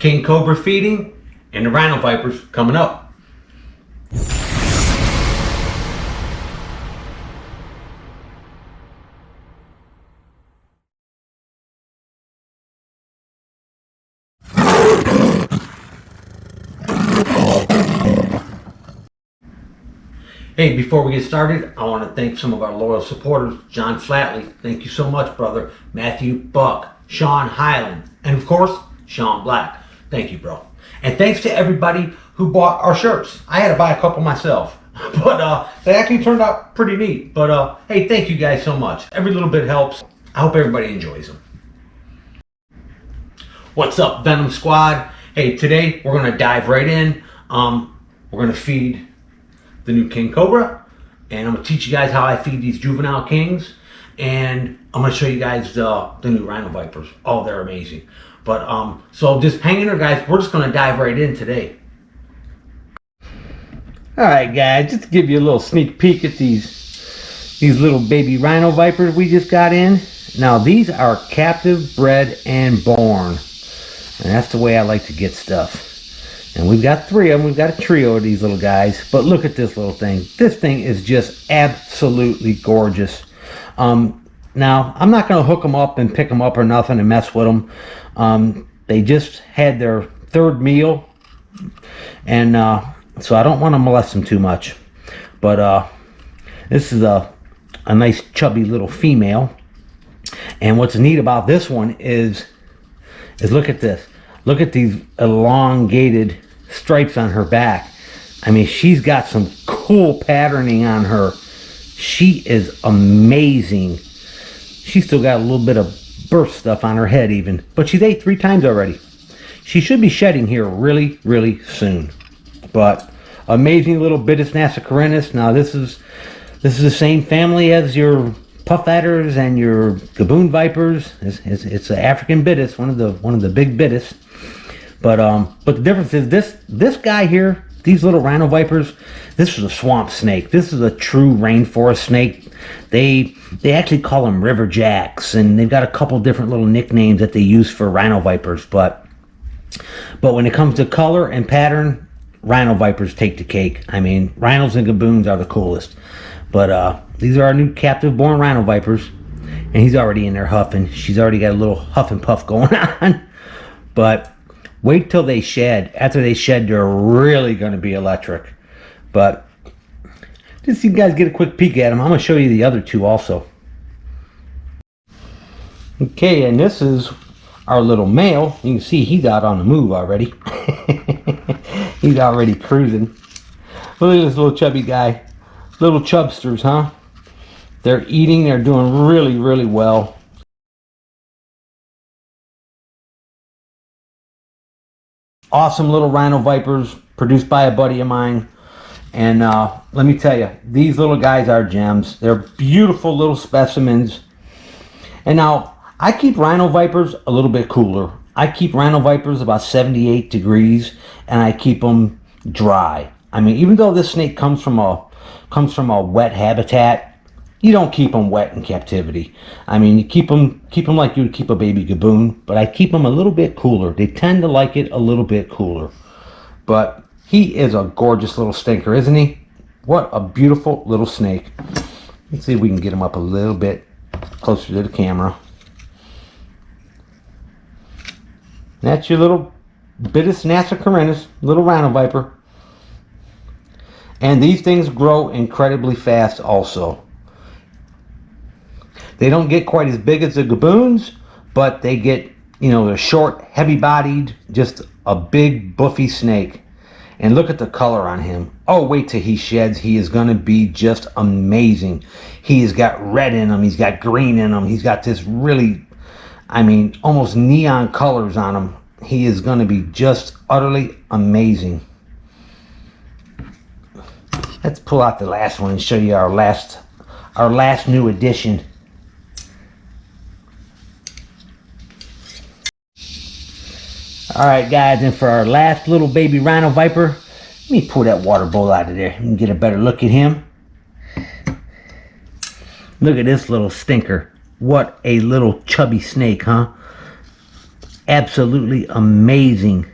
King Cobra feeding, and the Rhino Vipers coming up. Hey, before we get started, I want to thank some of our loyal supporters. John Flatley, thank you so much, brother. Matthew Buck, Sean Highland, and of course, Sean Black. Thank you, bro. And thanks to everybody who bought our shirts. I had to buy a couple myself, but they actually turned out pretty neat. But hey, thank you guys so much. Every little bit helps. I hope everybody enjoys them. What's up, Venom Squad? Hey, today we're going to dive right in. We're going to feed the new King Cobra, and I'm going to teach you guys how I feed these juvenile kings, and I'm going to show you guys the new Rhino Vipers. Oh, they're amazing. But so just hang in there, guys. We're just going to dive right in today. All right, guys, just to give you a little sneak peek at these little baby Rhino Vipers we just got in. Now, these are captive bred and born, and that's the way I like to get stuff. And we've got 3 of them. We've got a trio of these little guys. But look at this little thing. This thing is just absolutely gorgeous. Now, I'm not going to hook them up and pick them up or nothing and mess with them. They just had their 3rd meal. And so I don't want to molest them too much. But this is a nice chubby little female. And what's neat about this one is look at this. Look at these elongated stripes on her back. I mean, she's got some cool patterning on her. She is amazing. She's still got a little bit of birth stuff on her head even. But she's ate 3 times already. She should be shedding here really, really soon. But amazing little Bitis nasicarinus. Now this is the same family as your puff adders and your gaboon vipers. It's an African Bitis, one of the big Bitis. But the difference is this guy here, these little Rhino Vipers, this is a swamp snake. This is a true rainforest snake. They actually call them river jacks, and they've got a couple different little nicknames that they use for Rhino Vipers. But when it comes to color and pattern, Rhino Vipers take the cake. I mean, rhinos and gaboons are the coolest. But these are our new captive born Rhino Vipers, and he's already in there huffing. She's already got a little huff and puff going on. But wait till they shed. After they shed, they're really going to be electric. But just so you guys get a quick peek at them, I'm going to show you the other 2 also. Okay, and this is our little male. You can see he's out on the move already. He's already cruising. Look at this little chubby guy. Little chubsters, huh? They're eating. They're doing really, really well. Awesome little Rhino Vipers produced by a buddy of mine. And let me tell you, these little guys are gems. They're beautiful little specimens. And now, I keep Rhino Vipers a little bit cooler. I keep Rhino Vipers about 78 degrees, and I keep them dry. I mean, even though this snake comes from a wet habitat, you don't keep them wet in captivity. I mean, you keep them like you would keep a baby gaboon, but I keep them a little bit cooler. They tend to like it a little bit cooler. But he is a gorgeous little stinker, isn't he? What a beautiful little snake. Let's see if we can get him up a little bit closer to the camera. That's your little Bitis nasicarinus, little Rhino Viper. And these things grow incredibly fast also. They don't get quite as big as the gaboons, but they get, they're short, heavy-bodied, just a big, buffy snake. And look at the color on him. Oh, wait till he sheds. He is going to be just amazing. He has got red in him. He's got green in him. He's got this really, almost neon colors on him. He is going to be just utterly amazing. Let's pull out the last one and show you our last new addition. Alright guys, and for our last little baby Rhino Viper, let me pull that water bowl out of there and get a better look at him. Look at this little stinker. What a little chubby snake, huh? absolutely amazing.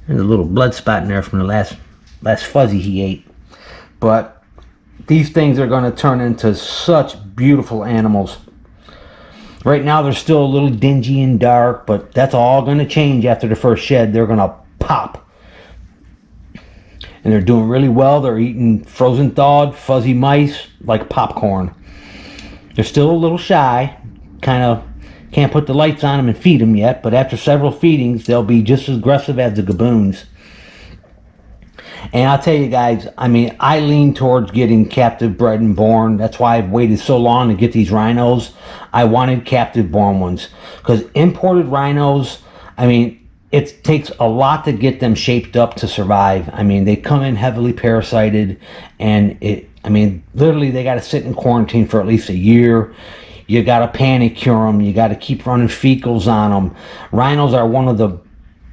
There's a little blood spot in there from the last fuzzy he ate. But these things are going to turn into such beautiful animals. Right now they're still a little dingy and dark, but that's all going to change after the first shed. They're going to pop. And they're doing really well. They're eating frozen thawed fuzzy mice like popcorn. They're still a little shy. Kind of can't put the lights on them and feed them yet, but after several feedings they'll be just as aggressive as the gaboons. And I'll tell you guys, I mean, I lean towards getting captive bred and born. That's why I've waited so long to get these rhinos. I wanted captive born ones because imported rhinos, I mean, it takes a lot to get them shaped up to survive. I mean, they come in heavily parasited, and I mean, literally they got to sit in quarantine for at least a year. You got to panic cure them. You got to keep running fecals on them. Rhinos are one of the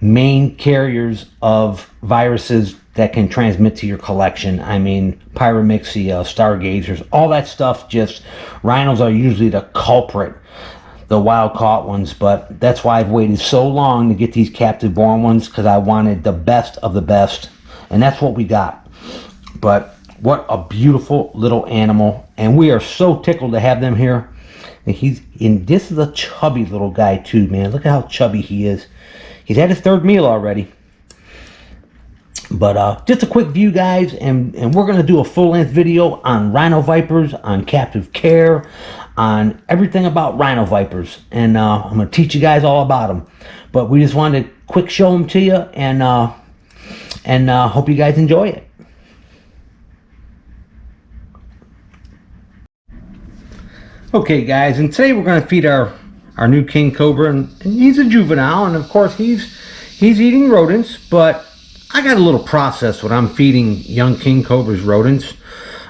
main carriers of viruses that can transmit to your collection. I mean, pyromyxia, stargazers, all that stuff. Just rhinos are usually the culprit, the wild caught ones. But that's why I've waited so long to get these captive born ones, because I wanted the best of the best, and that's what we got. But what a beautiful little animal, and we are so tickled to have them here. And this is a chubby little guy too, man. Look at how chubby he is. He's had his third meal already. But just a quick view, guys, and we're going to do a full-length video on rhino vipers, on captive care, on everything about rhino vipers. And I'm going to teach you guys all about them. But we just wanted to quick show them to you, and hope you guys enjoy it. Okay, guys, and today we're going to feed our new king cobra, and he's a juvenile, and of course he's eating rodents, but I got a little process when I'm feeding young king cobras rodents.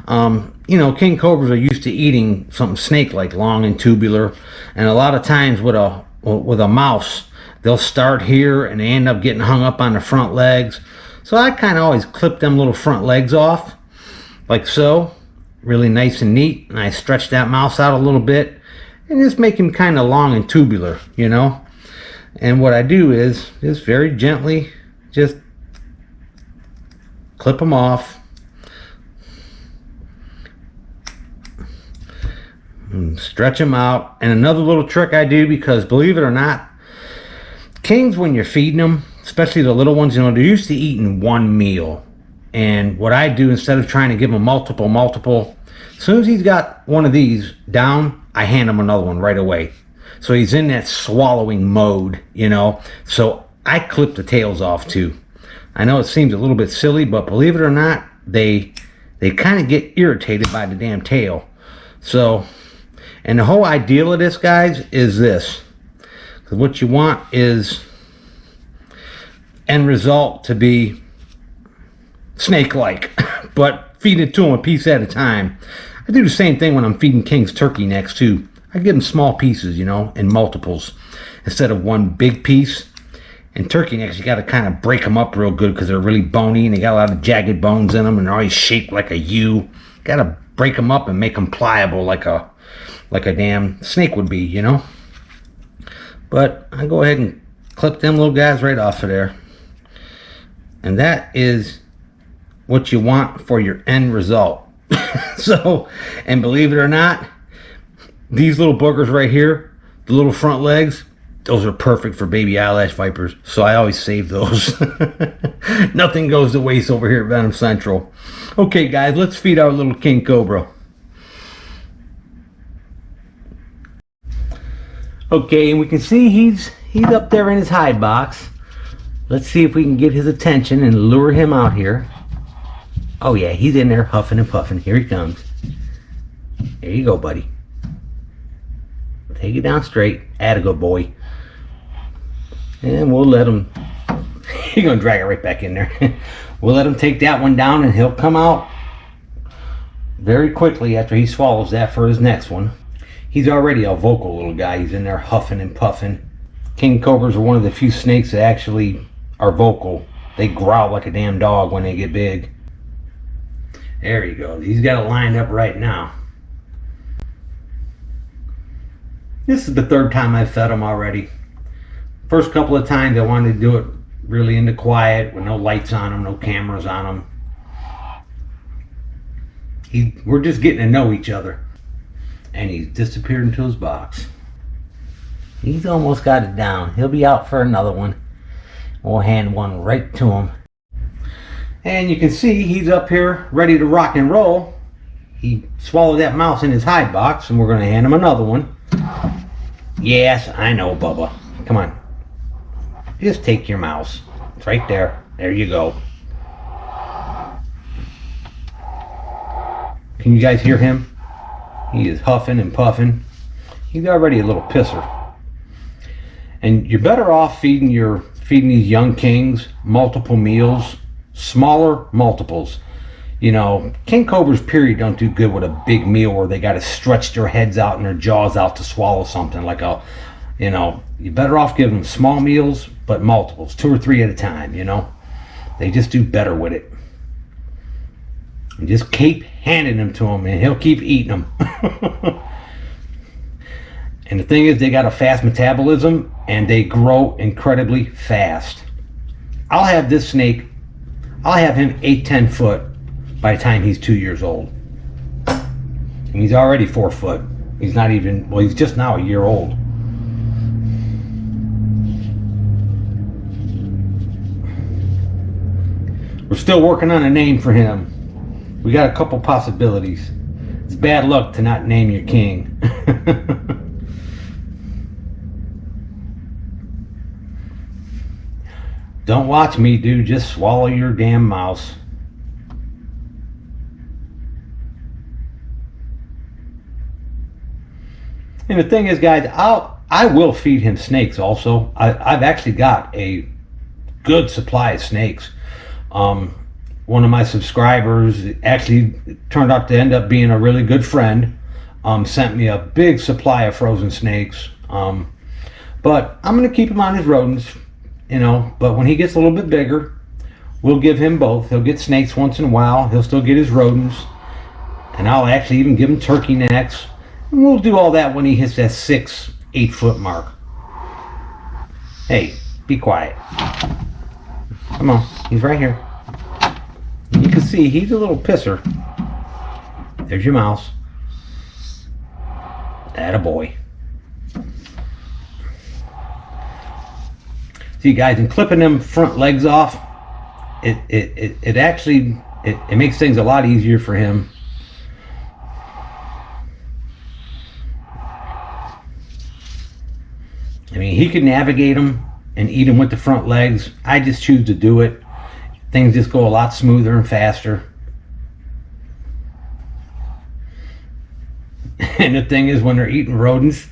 You know, king cobras are used to eating something snake-like, long and tubular, and a lot of times with a mouse, they'll start here and they end up getting hung up on the front legs. So I kind of always clip them little front legs off, like so, really nice and neat, and I stretch that mouse out a little bit and just make him kind of long and tubular, you know. And what I do is just very gently just clip them off and stretch them out. And another little trick I do, because believe it or not, kings, when you're feeding them, especially the little ones, you know, they're used to eating one meal. And what I do, instead of trying to give him multiple, as soon as he's got one of these down, I hand him another one right away. So he's in that swallowing mode, you know. So I clip the tails off too. I know it seems a little bit silly, but believe it or not, they kind of get irritated by the damn tail. So, and the whole ideal of this, guys, is this. Because what you want is end result to be snake-like, but feed it to them a piece at a time. I do the same thing when I'm feeding king's turkey necks too. I give them small pieces, you know, in multiples, instead of one big piece. And turkey necks, you got to kind of break them up real good because they're really bony and they got a lot of jagged bones in them, and they're always shaped like a U. Got to break them up and make them pliable like a damn snake would be, you know. But I go ahead and clip them little guys right off of there. And that is what you want for your end result. So, and believe it or not, these little boogers right here, the little front legs, those are perfect for baby eyelash vipers. So I always save those. Nothing goes to waste over here at Venomcentral. Okay, guys, let's feed our little king cobra. Okay, and we can see he's up there in his hide box. Let's see if we can get his attention and lure him out here. Oh yeah, he's in there huffing and puffing. Here he comes. There you go, buddy. Take it down straight. Atta good boy. And we'll let him, he's gonna drag it right back in there. We'll let him take that one down, and he'll come out very quickly after he swallows that for his next one. He's already a vocal little guy. He's in there huffing and puffing. King cobras are one of the few snakes that actually are vocal. They growl like a damn dog when they get big. There he goes. He's got it lined up right now. This is the third time I've fed him already. First couple of times I wanted to do it really in the quiet with no lights on him, no cameras on him. We're just getting to know each other. And he's disappeared into his box. He's almost got it down. He'll be out for another one. We'll hand one right to him. And you can see he's up here ready to rock and roll. He swallowed that mouse in his hide box, and we're going to hand him another one. Yes, I know, Bubba. Come on. Just take your mouse. It's right there. There you go. Can you guys hear him? He is huffing and puffing. He's already a little pisser. And you're better off feeding these young kings multiple meals, smaller multiples. You know, king cobras period don't do good with a big meal where they got to stretch their heads out and their jaws out to swallow something. Like you're better off giving them small meals, but multiples, 2 or 3 at a time. They just do better with it. And just keep handing them to him, and he'll keep eating them. And the thing is, they got a fast metabolism, and they grow incredibly fast. I'll have this snake, I'll have him 8-10 foot by the time he's 2 years old. And he's already 4 foot. He's not even, well, he's just now a year old. We're still working on a name for him. We got a couple possibilities. It's bad luck to not name your king. Don't watch me, dude. Just swallow your damn mouse. And the thing is, guys, I will feed him snakes also. I've actually got a good supply of snakes. One of my subscribers actually turned out to end up being a really good friend. Sent me a big supply of frozen snakes. But I'm going to keep him on his rodents. But when he gets a little bit bigger, we'll give him both. He'll get snakes once in a while. He'll still get his rodents. And I'll actually even give him turkey necks. And we'll do all that when he hits that 6-8 foot mark. Hey, be quiet. Come on, he's right here. You can see he's a little pisser. There's your mouse. Attaboy. See, guys, in clipping them front legs off, it actually makes things a lot easier for him. I mean, he can navigate them and eat them with the front legs. I just choose to do it. Things just go a lot smoother and faster. And the thing is, when they're eating rodents,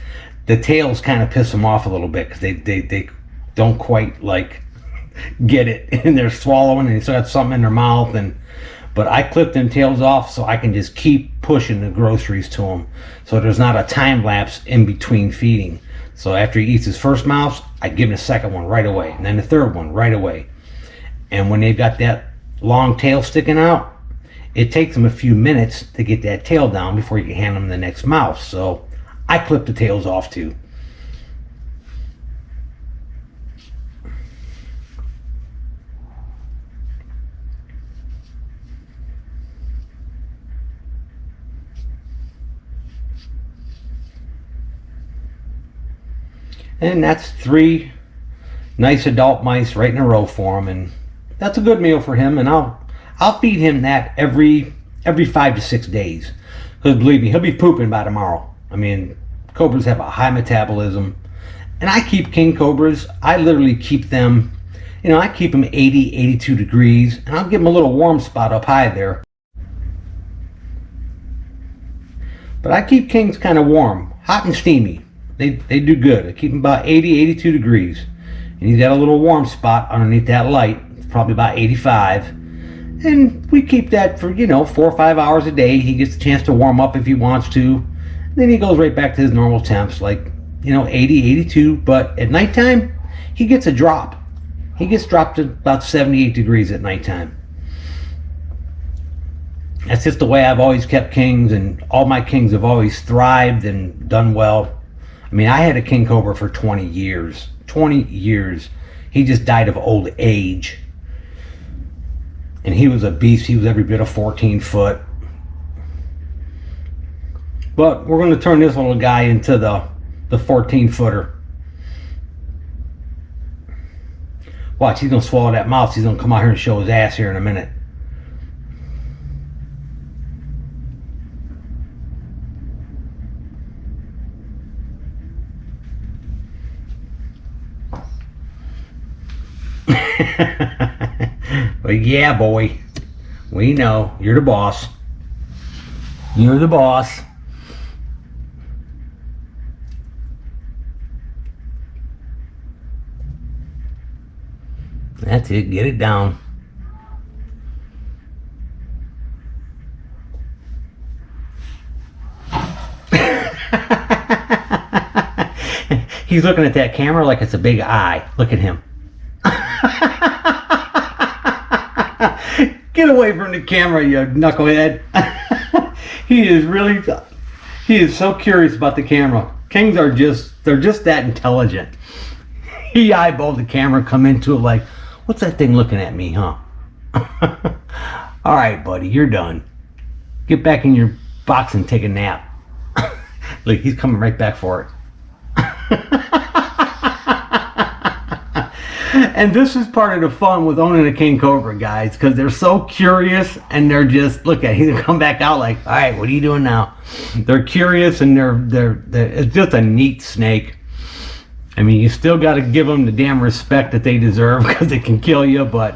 the tails kind of piss them off a little bit because they don't quite get it, and they're swallowing and they still got something in their mouth. But I clip them tails off so I can just keep pushing the groceries to them, so there's not a time lapse in between feeding. So after he eats his first mouse, I give him the second one right away, and then the third one right away. And when they've got that long tail sticking out, it takes them a few minutes to get that tail down before you can hand them the next mouse. So I clip the tails off too. And that's 3 nice adult mice right in a row for him, and that's a good meal for him. And I'll feed him that every 5 to 6 days, because believe me, he'll be pooping by tomorrow. I mean, cobras have a high metabolism, and I keep king cobras. I literally keep them, I keep them 80, 82 degrees, and I'll give them a little warm spot up high there. But I keep kings kind of warm, hot and steamy. They do good. I keep them about 80, 82 degrees. And he's got a little warm spot underneath that light. It's probably about 85. And we keep that for, 4 or 5 hours a day. He gets a chance to warm up if he wants to. Then he goes right back to his normal temps, 80, 82. But at nighttime, he gets a drop. He gets dropped to about 78 degrees at nighttime. That's just the way I've always kept kings, and all my kings have always thrived and done well. I mean, I had a king cobra for 20 years. 20 years. He just died of old age. And he was a beast. He was every bit of 14 foot. But we're going to turn this little guy into the 14 footer. Watch, he's going to swallow that mouse. He's going to come out here and show his ass here in a minute. Well, yeah, boy. We know. You're the boss. You're the boss. That's it. Get it down. He's looking at that camera like it's a big eye. Look at him. Get away from the camera, you knucklehead. He is so curious about the camera. Kings are they're just that intelligent. He eyeballed the camera, come into it like, what's that thing looking at me, huh? All right, buddy, you're done. Get back in your box and take a nap. Look, he's coming right back for it. And this is part of the fun with owning a king cobra, guys, because they're so curious and they're just, look at, he's gonna come back out like, all right, what are you doing now? They're curious and they're it's just a neat snake. I mean, you still got to give them the damn respect that they deserve because they can kill you, but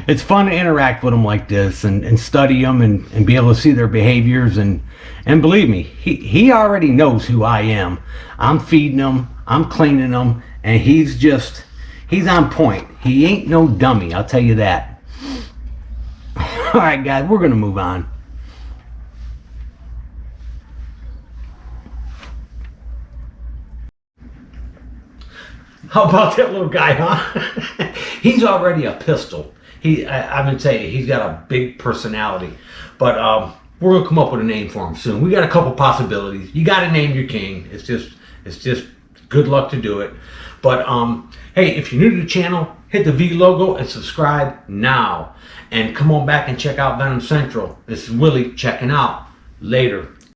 it's fun to interact with them like this and study them and be able to see their behaviors. And believe me, he already knows who I am. I'm feeding him, I'm cleaning him, and he's on point. He ain't no dummy, I'll tell you that. All right, guys, we're going to move on. How about that little guy, huh? He's already a pistol. I've been saying he's got a big personality. But we're gonna come up with a name for him soon. We got a couple possibilities. You gotta name your king. It's just good luck to do it. But hey, if you're new to the channel, hit the V logo and subscribe now. And come on back and check out Venomcentral. This is Willie checking out. Later.